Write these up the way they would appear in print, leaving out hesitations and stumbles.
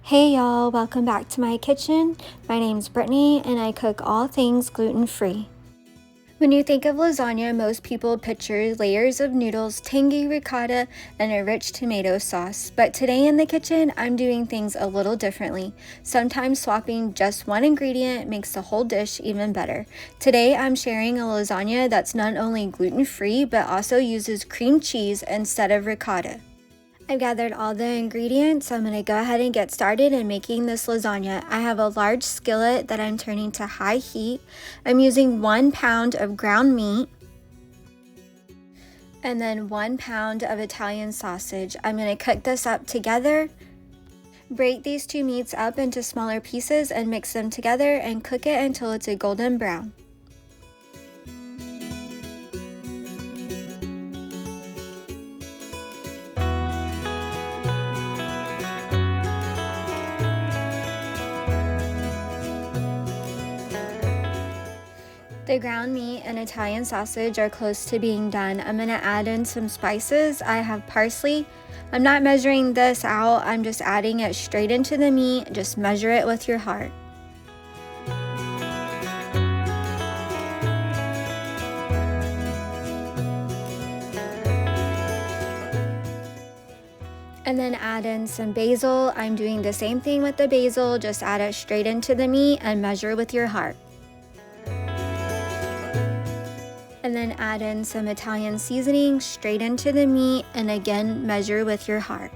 Hey y'all, welcome back to my kitchen. My name's Brittany and I cook all things gluten-free. When you think of lasagna, most people picture layers of noodles, tangy ricotta, and a rich tomato sauce. But today in the kitchen, I'm doing things a little differently. Sometimes swapping just one ingredient makes the whole dish even better. Today I'm sharing a lasagna that's not only gluten-free, but also uses cream cheese instead of ricotta. I've gathered all the ingredients, so I'm going to go ahead and get started in making this lasagna. I have a large skillet that I'm turning to high heat. I'm using 1 pound of ground meat and then 1 pound of Italian sausage. I'm going to cook this up together. Break these two meats up into smaller pieces and mix them together and cook it until it's a golden brown. The ground meat and Italian sausage are close to being done. I'm going to add in some spices. I have parsley. I'm not measuring this out. I'm just adding it straight into the meat. Just measure it with your heart. And then add in some basil. I'm doing the same thing with the basil. Just add it straight into the meat and measure with your heart. And then add in some Italian seasoning straight into the meat and again measure with your heart.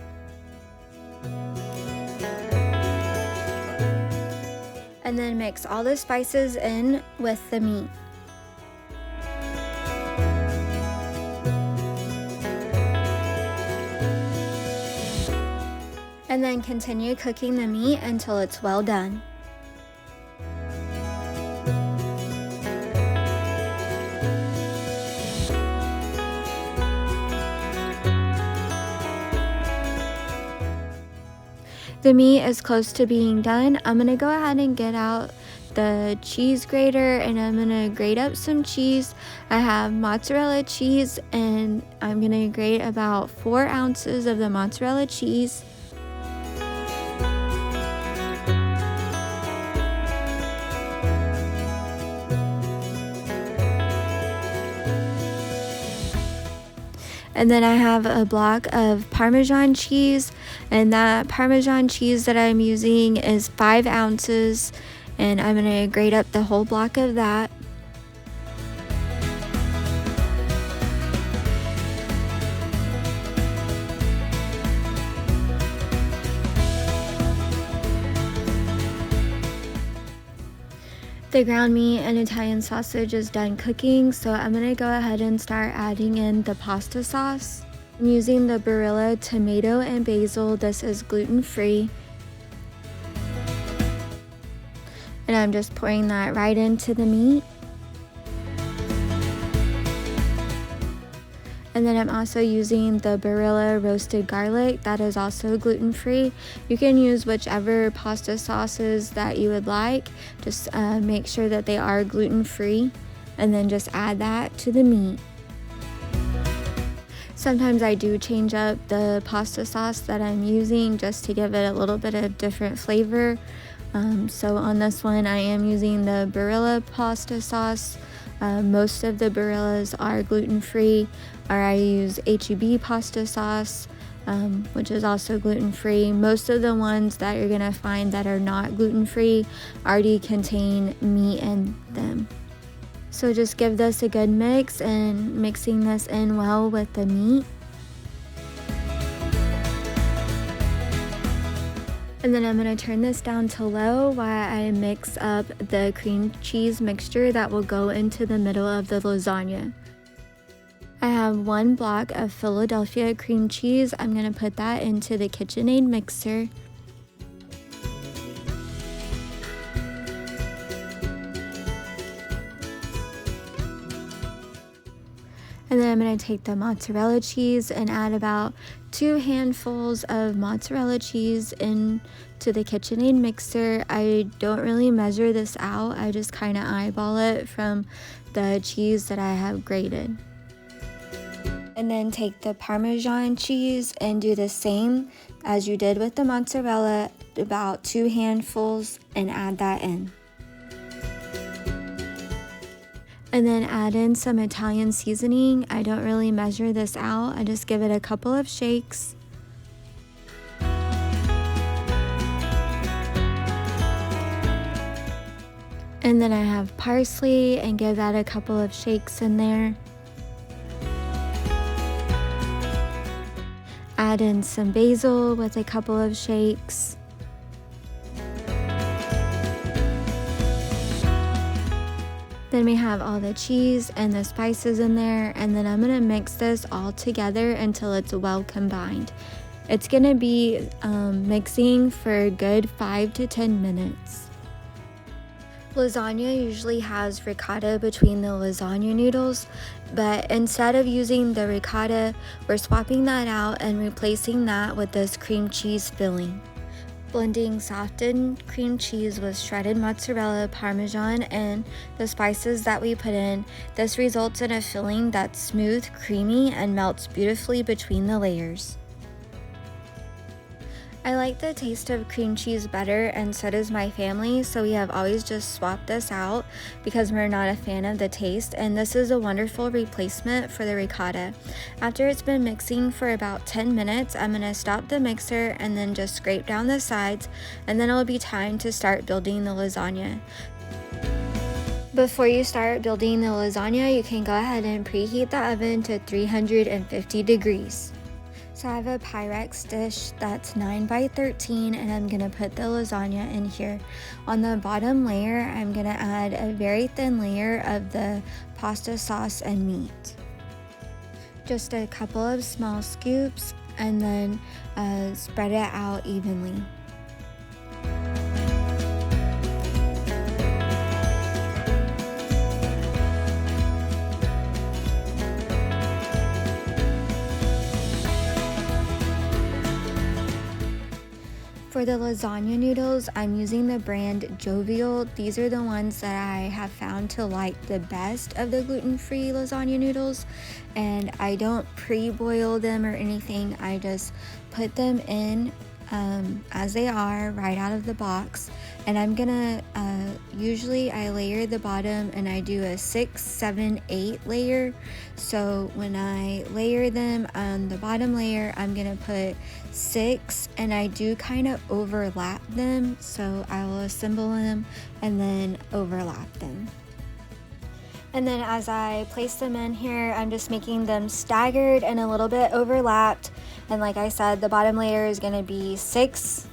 And then mix all the spices in with the meat. And then continue cooking the meat until it's well done. The meat is close to being done. I'm going to go ahead and get out the cheese grater and I'm going to grate up some cheese. I have mozzarella cheese and I'm going to grate about 4 ounces of the mozzarella cheese. And then I have a block of Parmesan cheese, and that Parmesan cheese that I'm using is 5 ounces, and I'm going to grate up the whole block of that. The ground meat and Italian sausage is done cooking, so I'm going to go ahead and start adding in the pasta sauce. I'm using the Barilla tomato and basil. This is gluten-free. And I'm just pouring that right into the meat. And then I'm also using the Barilla roasted garlic. That is also gluten-free. You can use whichever pasta sauces that you would like. Just make sure that they are gluten-free. And then just add that to the meat. Sometimes I do change up the pasta sauce that I'm using just to give it a little bit of different flavor. So on this one, I am using the Barilla pasta sauce. Most of the Barillas are gluten-free, or I use HEB pasta sauce, which is also gluten-free. Most of the ones that you're going to find that are not gluten-free already contain meat in them. So just give this a good mix and mixing this in well with the meat. And then I'm going to turn this down to low while I mix up the cream cheese mixture that will go into the middle of the lasagna. I have 1 block of Philadelphia cream cheese. I'm going to put that into the KitchenAid mixer. And then I'm going to take the mozzarella cheese and add about 2 handfuls of mozzarella cheese into the KitchenAid mixer. I don't really measure this out. I just kind of eyeball it from the cheese that I have grated. And then take the Parmesan cheese and do the same as you did with the mozzarella. about 2 handfuls and add that in. And then add in some Italian seasoning. I don't really measure this out, I just give it a couple of shakes. And then I have parsley and give that a couple of shakes in there. Add in some basil with a couple of shakes. Then we have all the cheese and the spices in there, and then I'm gonna mix this all together until it's well combined. It's gonna be mixing for a good 5 to 10 minutes. Lasagna usually has ricotta between the lasagna noodles, but instead of using the ricotta, we're swapping that out and replacing that with this cream cheese filling. Blending softened cream cheese with shredded mozzarella, parmesan, and the spices that we put in, this results in a filling that's smooth, creamy, and melts beautifully between the layers. I like the taste of cream cheese better, and so does my family, so we have always just swapped this out because we're not a fan of the taste, and this is a wonderful replacement for the ricotta. After it's been mixing for about 10 minutes, I'm going to stop the mixer and then just scrape down the sides, and then it'll be time to start building the lasagna. Before you start building the lasagna, you can go ahead and preheat the oven to 350 degrees. So I have a Pyrex dish that's 9 by 13, and I'm gonna put the lasagna in here. On the bottom layer, I'm gonna add a very thin layer of the pasta sauce and meat. Just a couple of small scoops, and then spread it out evenly. For the lasagna noodles, I'm using the brand Jovial. These are the ones that I have found to like the best of the gluten-free lasagna noodles, and I don't pre-boil them or anything. I just put them in as they are right out of the box, and I'm gonna usually I layer the bottom and I do a 6, 7, 8 layer. So when I layer them on the bottom layer, I'm gonna put 6, and I do kind of overlap them, so I will assemble them and then overlap them. And then as I place them in here, I'm just making them staggered and a little bit overlapped. And like I said, the bottom layer is going to be 6.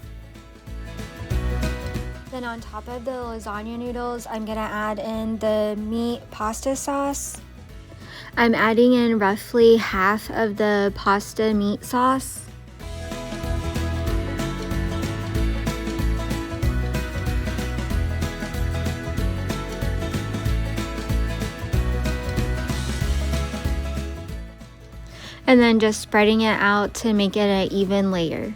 Then on top of the lasagna noodles, I'm going to add in the meat pasta sauce. I'm adding in roughly half of the pasta meat sauce. And then just spreading it out to make it an even layer.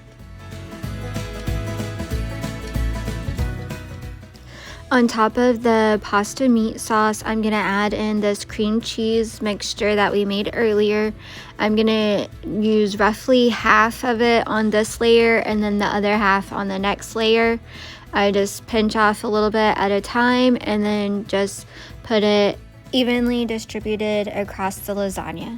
On top of the pasta meat sauce, I'm gonna add in this cream cheese mixture that we made earlier. I'm gonna use roughly half of it on this layer and then the other half on the next layer. I just pinch off a little bit at a time and then just put it evenly distributed across the lasagna.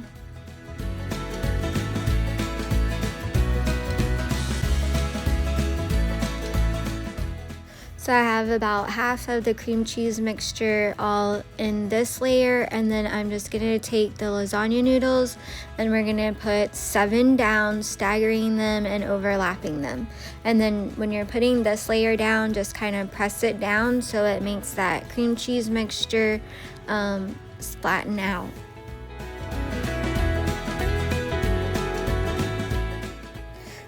So I have about half of the cream cheese mixture all in this layer, and then I'm just gonna take the lasagna noodles and we're gonna put 7 down, staggering them and overlapping them. And then when you're putting this layer down, just kind of press it down so it makes that cream cheese mixture flatten out.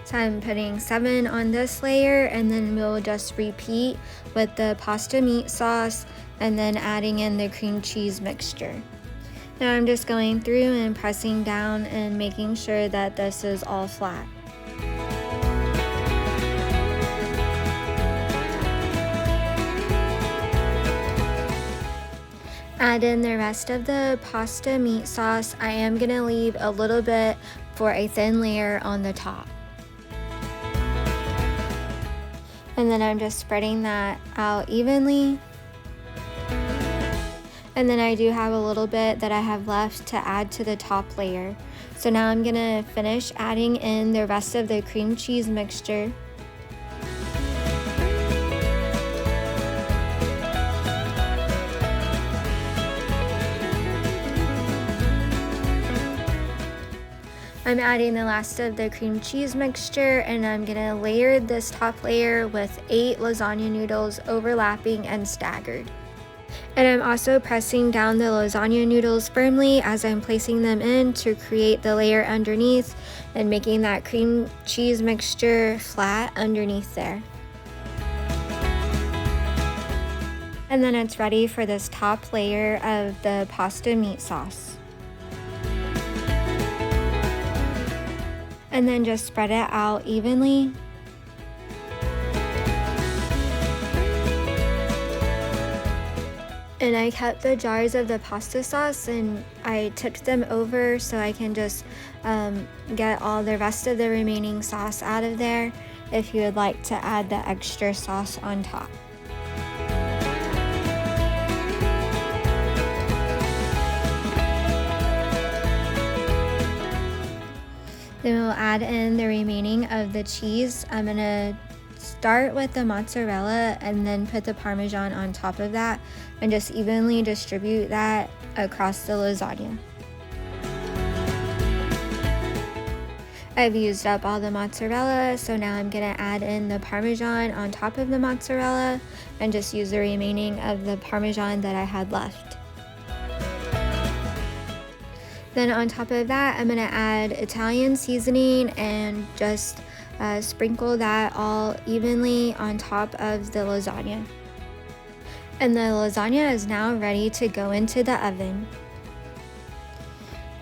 So I'm putting 7 on this layer, and then we'll just repeat with the pasta meat sauce and then adding in the cream cheese mixture. Now I'm just going through and pressing down and making sure that this is all flat. Add in the rest of the pasta meat sauce. I am gonna leave a little bit for a thin layer on the top. And then I'm just spreading that out evenly. And then I do have a little bit that I have left to add to the top layer. So now I'm gonna finish adding in the rest of the cream cheese mixture. I'm adding the last of the cream cheese mixture, and I'm gonna layer this top layer with 8 lasagna noodles overlapping and staggered. And I'm also pressing down the lasagna noodles firmly as I'm placing them in to create the layer underneath and making that cream cheese mixture flat underneath there. And then it's ready for this top layer of the pasta meat sauce. And then just spread it out evenly. And I kept the jars of the pasta sauce and I tipped them over so I can just get all the rest of the remaining sauce out of there if you would like to add the extra sauce on top. Then we'll add in the remaining of the cheese. I'm gonna start with the mozzarella and then put the Parmesan on top of that and just evenly distribute that across the lasagna. I've used up all the mozzarella, so now I'm gonna add in the Parmesan on top of the mozzarella and just use the remaining of the Parmesan that I had left. Then on top of that, I'm gonna add Italian seasoning and just sprinkle that all evenly on top of the lasagna. And the lasagna is now ready to go into the oven.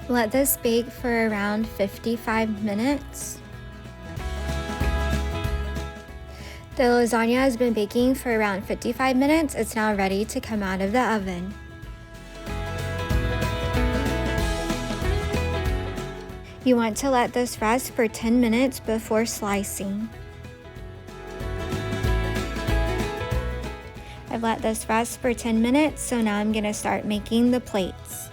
Let this bake for around 55 minutes. The lasagna has been baking for around 55 minutes. It's now ready to come out of the oven. You want to let this rest for 10 minutes before slicing. I've let this rest for 10 minutes, so now I'm gonna start making the plates.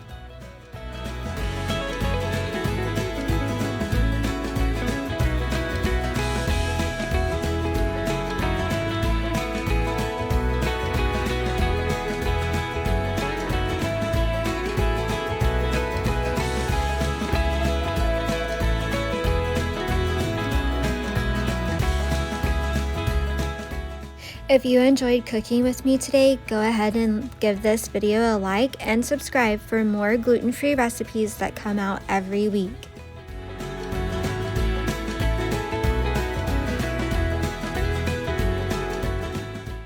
If you enjoyed cooking with me today, go ahead and give this video a like and subscribe for more gluten-free recipes that come out every week.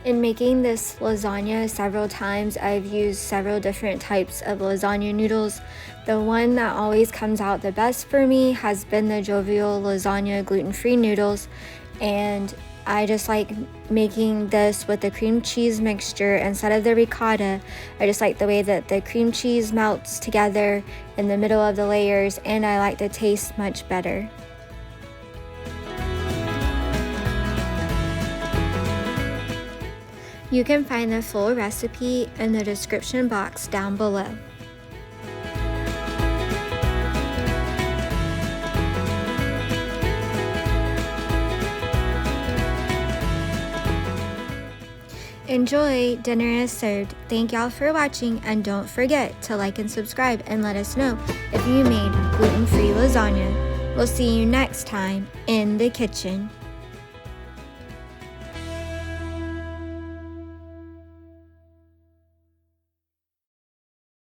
In making this lasagna several times, I've used several different types of lasagna noodles. The one that always comes out the best for me has been the Jovial Lasagna gluten-free noodles, and I just like making this with the cream cheese mixture instead of the ricotta. I just like the way that the cream cheese melts together in the middle of the layers, and I like the taste much better. You can find the full recipe in the description box down below. Enjoy, dinner is served. Thank y'all for watching, and don't forget to like and subscribe and let us know if you made gluten-free lasagna. We'll see you next time in the kitchen.